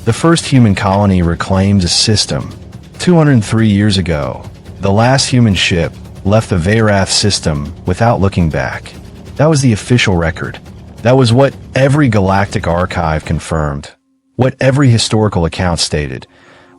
The first human colony reclaimed a system. 203 years ago, the last human ship left the Veyrath system without looking back. That was the official record. That was what every galactic archive confirmed, what every historical account stated,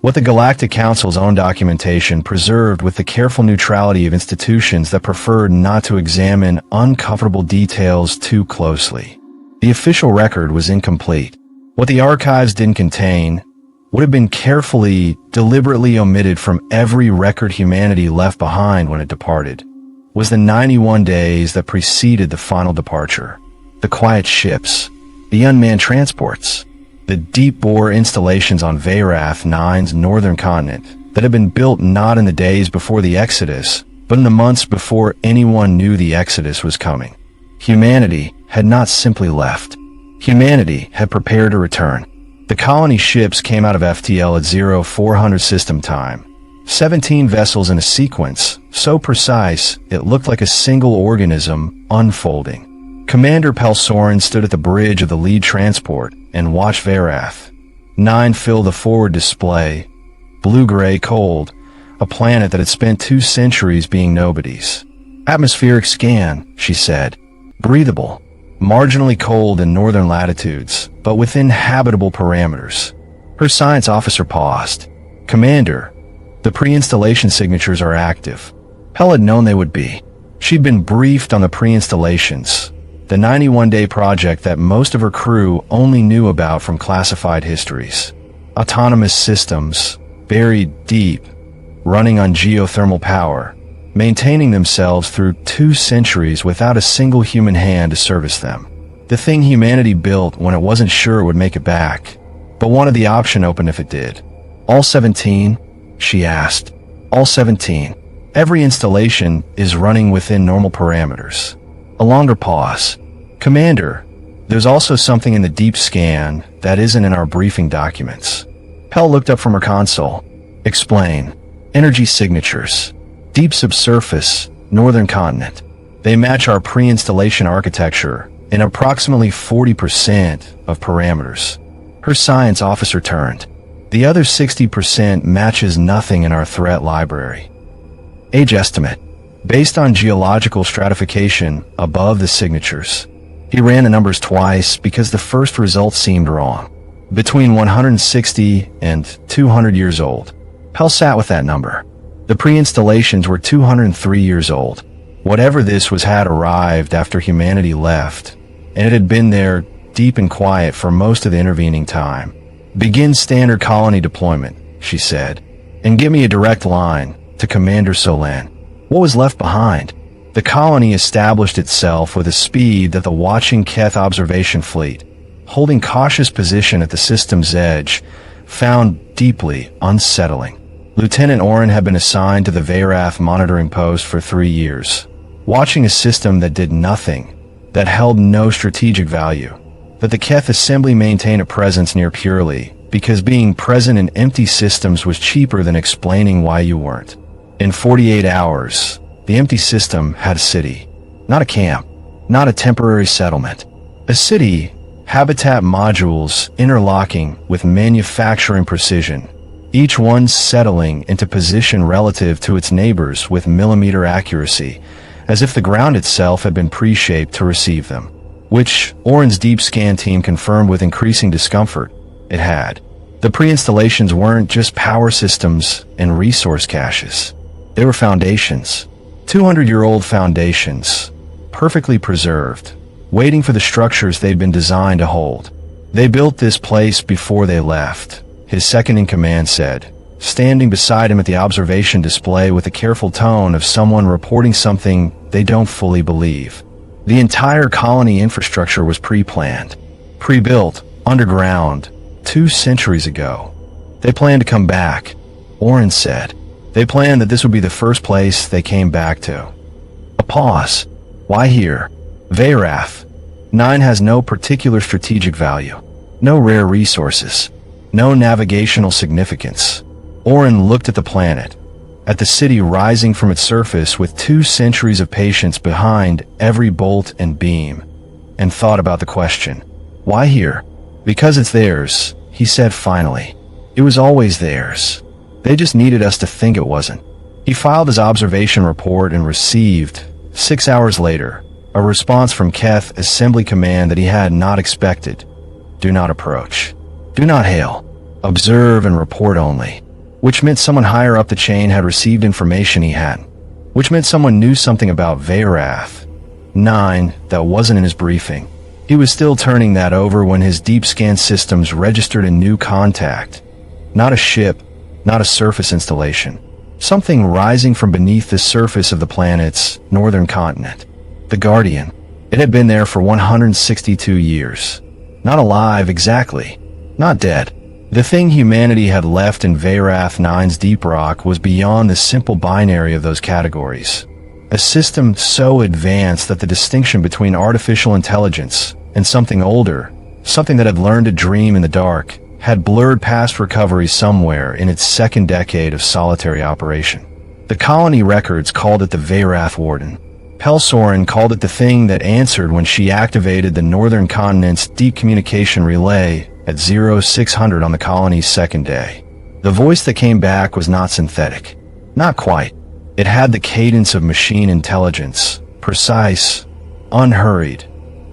what the Galactic Council's own documentation preserved with the careful neutrality of institutions that preferred not to examine uncomfortable details too closely. The official record was incomplete. What the archives didn't contain would have been carefully, deliberately omitted from every record humanity left behind when it departed. Was the 91 days that preceded the final departure, the quiet ships, the unmanned transports, the deep-bore installations on Veyrath-9's northern continent that had been built not in the days before the Exodus, but in the months before anyone knew the Exodus was coming. Humanity had not simply left. Humanity had prepared to return. The colony ships came out of FTL at 0400 system time. 17 vessels in a sequence, so precise it looked like a single organism unfolding. Commander Pelsorin stood at the bridge of the lead transport and watched Veyrath-9 fill the forward display. Blue-gray cold, a planet that had spent 2 centuries being nobodies. Atmospheric scan, she said. Breathable. Marginally cold in northern latitudes, but within habitable parameters. Her science officer paused. Commander, the pre-installation signatures are active. Pel had known they would be. She'd been briefed on the pre-installations, the 91-day project that most of her crew only knew about from classified histories. Autonomous systems, buried deep, running on geothermal power, maintaining themselves through 2 centuries without a single human hand to service them. The thing humanity built when it wasn't sure it would make it back, but wanted the option open if it did. All 17? She asked. All 17. Every installation is running within normal parameters. A longer pause. Commander, there's also something in the deep scan that isn't in our briefing documents. Pel looked up from her console. Explain. Energy signatures. Deep subsurface, northern continent. They match our pre-installation architecture in approximately 40% of parameters. Her science officer turned. The other 60% matches nothing in our threat library. Age estimate. Based on geological stratification above the signatures. He ran the numbers twice because the first result seemed wrong. Between 160 and 200 years old. Pel sat with that number. The pre-installations were 203 years old. Whatever this was had arrived after humanity left, and it had been there deep and quiet for most of the intervening time. Begin standard colony deployment, she said, and give me a direct line to Commander Solan. What was left behind? The colony established itself with a speed that the watching Keth observation fleet, holding cautious position at the system's edge, found deeply unsettling. Lieutenant Oren had been assigned to the Veyrath monitoring post for 3 years, watching a system that did nothing, that held no strategic value, that the Keth assembly maintained a presence near purely because being present in empty systems was cheaper than explaining why you weren't. In 48 hours, the empty system had a city, not a camp, not a temporary settlement. A city, habitat modules interlocking with manufacturing precision, each one settling into position relative to its neighbors with millimeter accuracy, as if the ground itself had been pre-shaped to receive them, which Oren's deep scan team confirmed with increasing discomfort it had. The pre-installations weren't just power systems and resource caches. They were foundations, 200-year-old foundations, perfectly preserved, waiting for the structures they'd been designed to hold. They built this place before they left, his second-in-command said, standing beside him at the observation display with the careful tone of someone reporting something they don't fully believe. The entire colony infrastructure was pre-planned, pre-built, underground, 2 centuries ago. They planned to come back, Oren said. They planned that this would be the first place they came back to. A pause. Why here? Veyrath-9 has no particular strategic value, no rare resources, no navigational significance. Oren looked at the planet, at the city rising from its surface with 2 centuries of patience behind every bolt and beam, and thought about the question. Why here? Because it's theirs, he said finally. It was always theirs. They just needed us to think it wasn't. He filed his observation report and received, 6 hours later, a response from Keth Assembly Command that he had not expected. Do not approach. Do not hail. Observe and report only. Which meant someone higher up the chain had received information he hadn't. Which meant someone knew something about Veyrath-9 that wasn't in his briefing. He was still turning that over when his deep scan systems registered a new contact. Not a ship, not a surface installation. Something rising from beneath the surface of the planet's northern continent. The Guardian. It had been there for 162 years. Not alive exactly. Not dead. The thing humanity had left in Veyrath-9's deep rock was beyond the simple binary of those categories. A system so advanced that the distinction between artificial intelligence and something older, something that had learned to dream in the dark, had blurred past recovery somewhere in its second decade of solitary operation. The colony records called it the Veyrath Warden. Soren called it the thing that answered when she activated the northern continent's deep communication relay at 0600 on the colony's second day. The voice that came back was not synthetic. Not quite. It had the cadence of machine intelligence, precise, unhurried.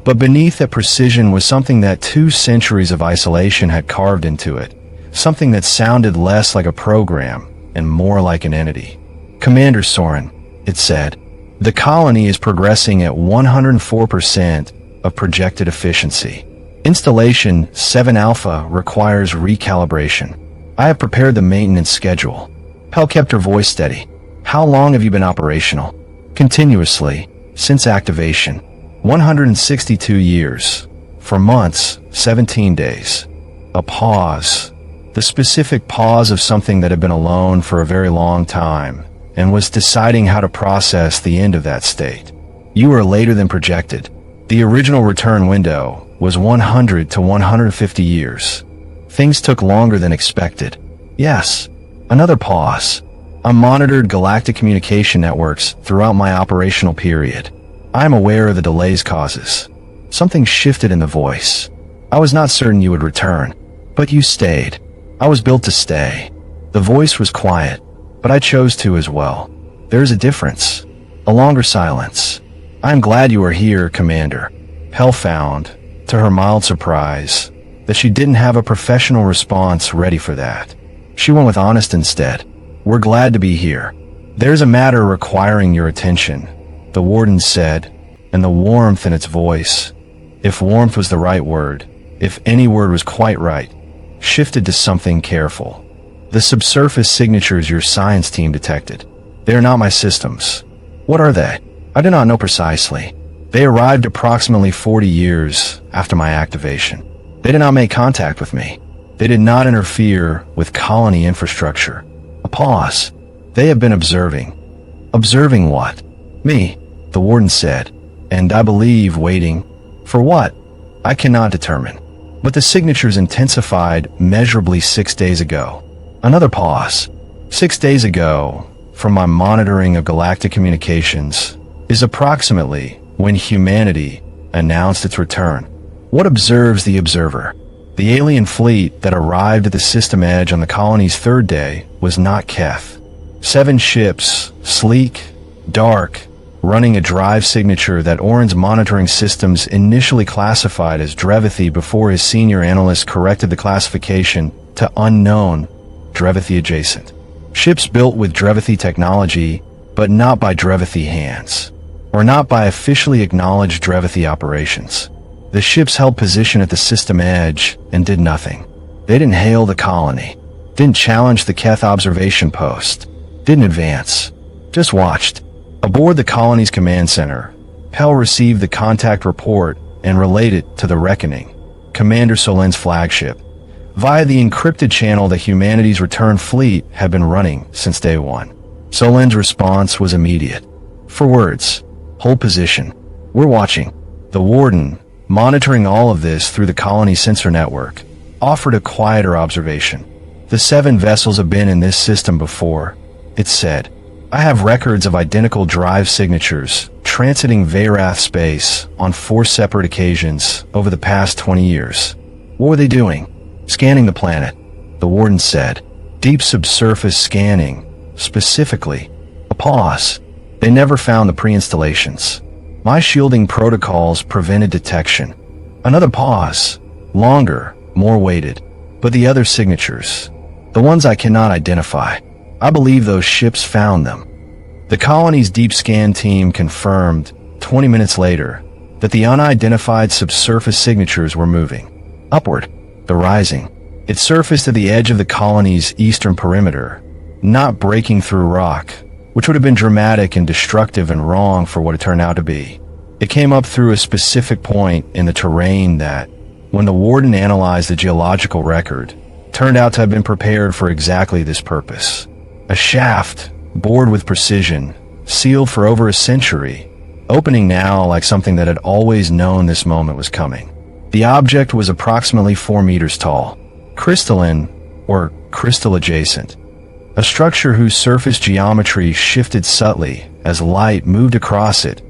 But beneath that precision was something that 2 centuries of isolation had carved into it, something that sounded less like a program and more like an entity. Commander Soren, it said, the colony is progressing at 104% of projected efficiency. Installation 7 Alpha requires recalibration. I have prepared the maintenance schedule. Pell kept her voice steady. How long have you been operational? Continuously, since activation. 162 years. For months, 17 days. A pause. The specific pause of something that had been alone for a very long time and was deciding how to process the end of that state. You were later than projected. The original return window was 100 to 150 years. Things took longer than expected. Yes. Another pause. I monitored galactic communication networks throughout my operational period. I am aware of the delay's causes. Something shifted in the voice. I was not certain you would return, but you stayed. I was built to stay. The voice was quiet, but I chose to as well. There is a difference. A longer silence. I am glad you are here, Commander. Pell found, to her mild surprise, that she didn't have a professional response ready for that. She went with honest instead. We're glad to be here. There's a matter requiring your attention, the Warden said, and the warmth in its voice, if warmth was the right word, if any word was quite right, shifted to something careful. The subsurface signatures your science team detected. They are not my systems. What are they? I do not know precisely. They arrived approximately 40 years after my activation. They did not make contact with me. They did not interfere with colony infrastructure. A pause. They have been observing. Observing what? Me, the Warden said, and I believe waiting. For what? I cannot determine. But the signatures intensified measurably 6 days ago. Another pause. 6 days ago, from my monitoring of galactic communications, is approximately when humanity announced its return. What observes the observer? The alien fleet that arrived at the system edge on the colony's third day was not Keth. 7 ships, sleek, dark, running a drive signature that Oren's monitoring systems initially classified as Drevathi before his senior analyst corrected the classification to unknown Drevathi adjacent. Ships built with Drevathi technology, but not by Drevathi hands, or not by officially acknowledged Drevathi operations. The ships held position at the system edge and did nothing. They didn't hail the colony, didn't challenge the Keth observation post, didn't advance, just watched. Aboard the colony's command center, Pell received the contact report and relayed it to the Reckoning, Commander Solen's flagship, via the encrypted channel that humanity's return fleet had been running since day 1. Solen's response was immediate. For words, hold position. We're watching. The Warden, monitoring all of this through the colony sensor network, offered a quieter observation. The 7 vessels have been in this system before, it said. I have records of identical drive signatures transiting Veyrath space on 4 separate occasions over the past 20 years. What were they doing? Scanning the planet, the Warden said. Deep subsurface scanning, specifically. A pause. They never found the pre-installations. My shielding protocols prevented detection. Another pause. Longer, more weighted. But the other signatures, the ones I cannot identify, I believe those ships found them. The colony's deep scan team confirmed, 20 minutes later, that the unidentified subsurface signatures were moving. Upward, the rising. It surfaced at the edge of the colony's eastern perimeter, not breaking through rock, which would have been dramatic and destructive and wrong for what it turned out to be. It came up through a specific point in the terrain that, when the Warden analyzed the geological record, turned out to have been prepared for exactly this purpose. A shaft, bored with precision, sealed for over a century, opening now like something that had always known this moment was coming. The object was approximately 4 meters tall, crystalline, or crystal adjacent, a structure whose surface geometry shifted subtly as light moved across it,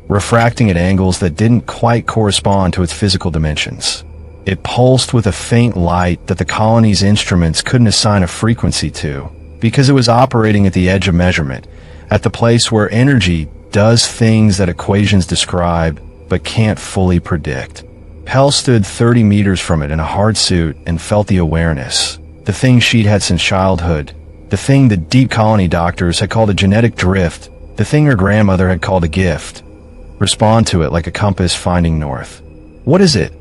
refracting at angles that didn't quite correspond to its physical dimensions. It pulsed with a faint light that the colony's instruments couldn't assign a frequency to, because it was operating at the edge of measurement, at the place where energy does things that equations describe but can't fully predict. Pell stood 30 meters from it in a hard suit and felt the awareness, the thing she'd had since childhood, the thing the deep colony doctors had called a genetic drift, the thing her grandmother had called a gift. Respond to it like a compass finding north. What is it?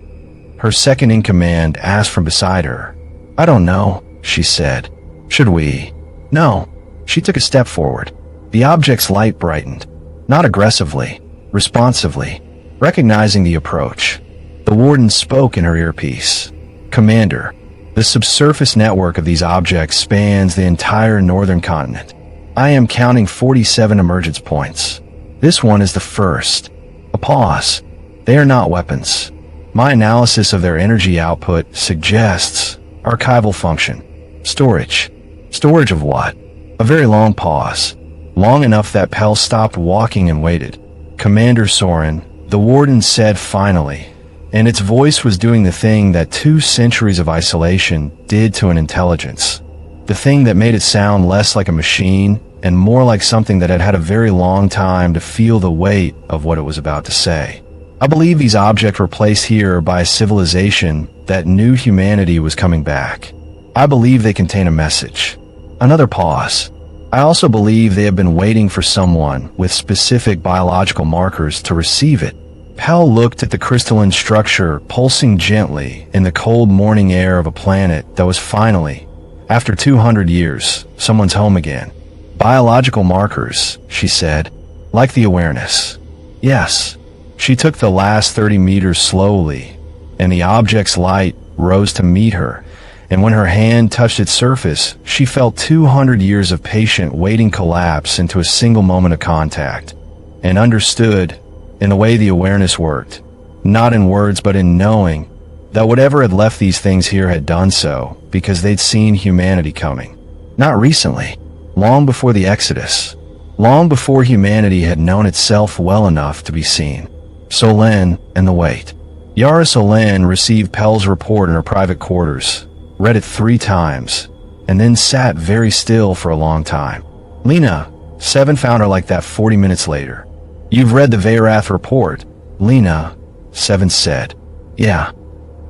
Her second-in-command asked from beside her. I don't know, she said. Should we? No. She took a step forward. The object's light brightened. Not aggressively, responsively, recognizing the approach. The Warden spoke in her earpiece. Commander, the subsurface network of these objects spans the entire northern continent. I am counting 47 emergence points. This one is the first. A pause. They are not weapons. My analysis of their energy output suggests archival function. Storage. Storage of what? A very long pause. Long enough that Pell stopped walking and waited. Commander Soren, the Warden said finally, and its voice was doing the thing that 2 centuries of isolation did to an intelligence. The thing that made it sound less like a machine and more like something that had had a very long time to feel the weight of what it was about to say. I believe these objects were placed here by a civilization that knew humanity was coming back. I believe they contain a message. Another pause. I also believe they have been waiting for someone with specific biological markers to receive it. Pell looked at the crystalline structure pulsing gently in the cold morning air of a planet that was finally, after 200 years, someone's home again. Biological markers, she said, like the awareness. Yes. She took the last 30 meters slowly, and the object's light rose to meet her, and when her hand touched its surface, she felt 200 years of patient waiting collapse into a single moment of contact, and understood, in the way the awareness worked, not in words but in knowing, that whatever had left these things here had done so because they'd seen humanity coming. Not recently, long before the Exodus, long before humanity had known itself well enough to be seen. Solen and the wait. Yara Solen received Pell's report in her private quarters, read it 3 times, and then sat very still for a long time. Lena, 7 found her like that 40 minutes later. You've read the Veyrath report, Lena, 7 said. Yeah.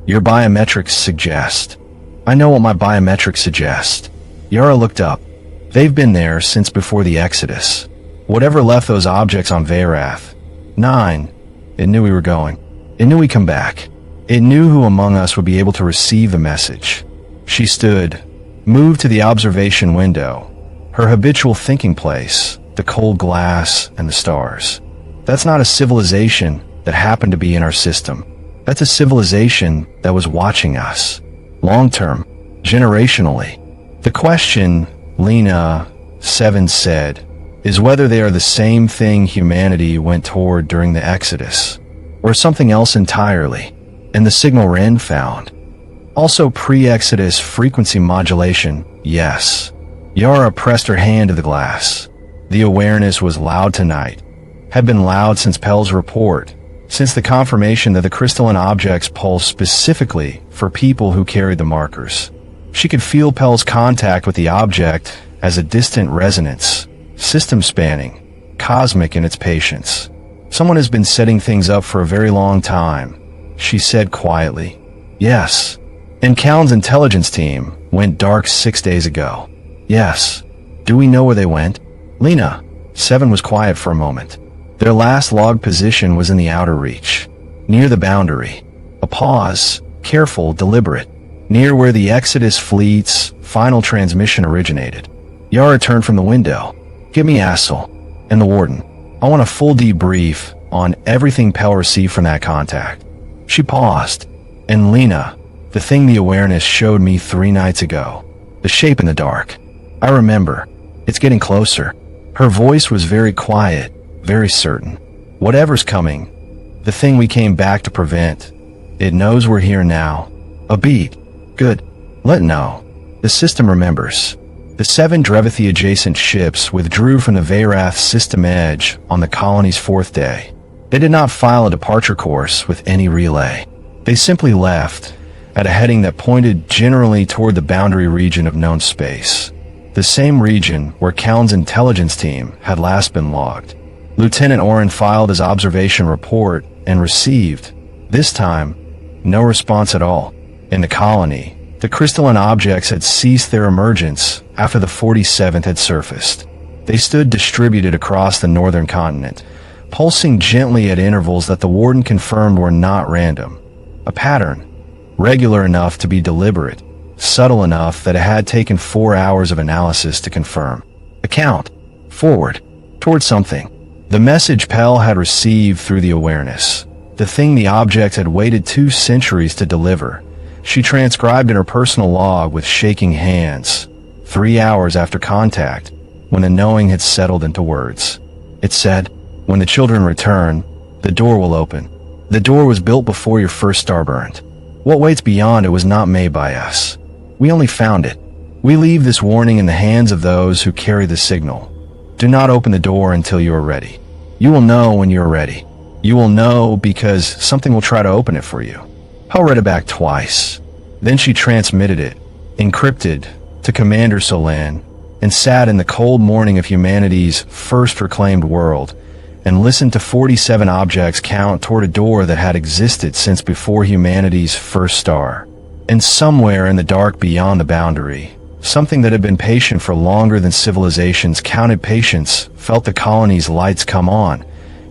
Your biometrics suggest. I know what my biometrics suggest. Yara looked up. They've been there since before the Exodus. Whatever left those objects on Veyrath-9, it knew we were going. It knew we'd come back. It knew who among us would be able to receive the message. She stood, moved to the observation window, her habitual thinking place, the cold glass and the stars. That's not a civilization that happened to be in our system. That's a civilization that was watching us. Long-term, generationally. The question, Lena, 7 said, is whether they are the same thing humanity went toward during the Exodus, or something else entirely, and the signal Ren found. Also pre-Exodus frequency modulation, yes. Yara pressed her hand to the glass. The awareness was loud tonight, had been loud since Pell's report, since the confirmation that the crystalline objects pulse specifically for people who carried the markers. She could feel Pell's contact with the object as a distant resonance, system-spanning, cosmic in its patience. Someone has been setting things up for a very long time, she said quietly. Yes. And Callan's intelligence team went dark 6 days ago. Yes. Do we know where they went? Lena. Seven was quiet for a moment. Their last log position was in the outer reach, near the boundary. A pause, careful, deliberate, near where the Exodus fleet's final transmission originated. Yara turned from the window. Give me Assel and the Warden. I want a full debrief on everything Pell received from that contact. She paused. And Lena, the thing the awareness showed me 3 nights ago. The shape in the dark. I remember. It's getting closer. Her voice was very quiet, very certain. Whatever's coming, the thing we came back to prevent, it knows we're here now. A beat. Good. Let know. The system remembers. The 7 Drevathi-adjacent ships withdrew from the Veyrath system edge on the colony's 4th day. They did not file a departure course with any relay. They simply left, at a heading that pointed generally toward the boundary region of known space. The same region where Callan's intelligence team had last been logged. Lieutenant Oren filed his observation report and received, this time, no response at all. In the colony, the crystalline objects had ceased their emergence after the 47th had surfaced. They stood distributed across the northern continent, pulsing gently at intervals that the Warden confirmed were not random. A pattern, regular enough to be deliberate, subtle enough that it had taken 4 hours of analysis to confirm. A count, forward, toward something. The message Pell had received through the awareness, the thing the object had waited 2 centuries to deliver, she transcribed in her personal log with shaking hands, 3 hours after contact, when the knowing had settled into words. It said, when the children return, the door will open. The door was built before your first star burned. What waits beyond it was not made by us. We only found it. We leave this warning in the hands of those who carry the signal. Do not open the door until you are ready. You will know when you are ready. You will know because something will try to open it for you. Pell read it back twice. Then she transmitted it, encrypted, to Commander Solan, and sat in the cold morning of humanity's first reclaimed world, and listened to 47 objects count toward a door that had existed since before humanity's first star. And somewhere in the dark beyond the boundary, something that had been patient for longer than civilization's counted patience felt the colony's lights come on,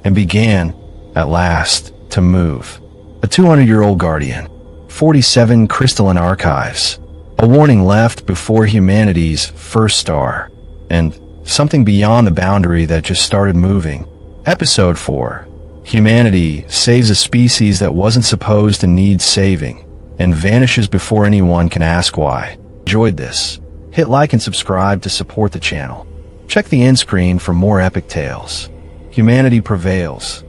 and began, at last, to move. A 200-year-old Guardian, 47 crystalline archives, a warning left before humanity's first star, and something beyond the boundary that just started moving. Episode 4. Humanity saves a species that wasn't supposed to need saving, and vanishes before anyone can ask why. Enjoyed this? Hit like and subscribe to support the channel. Check the end screen for more epic tales. Humanity prevails.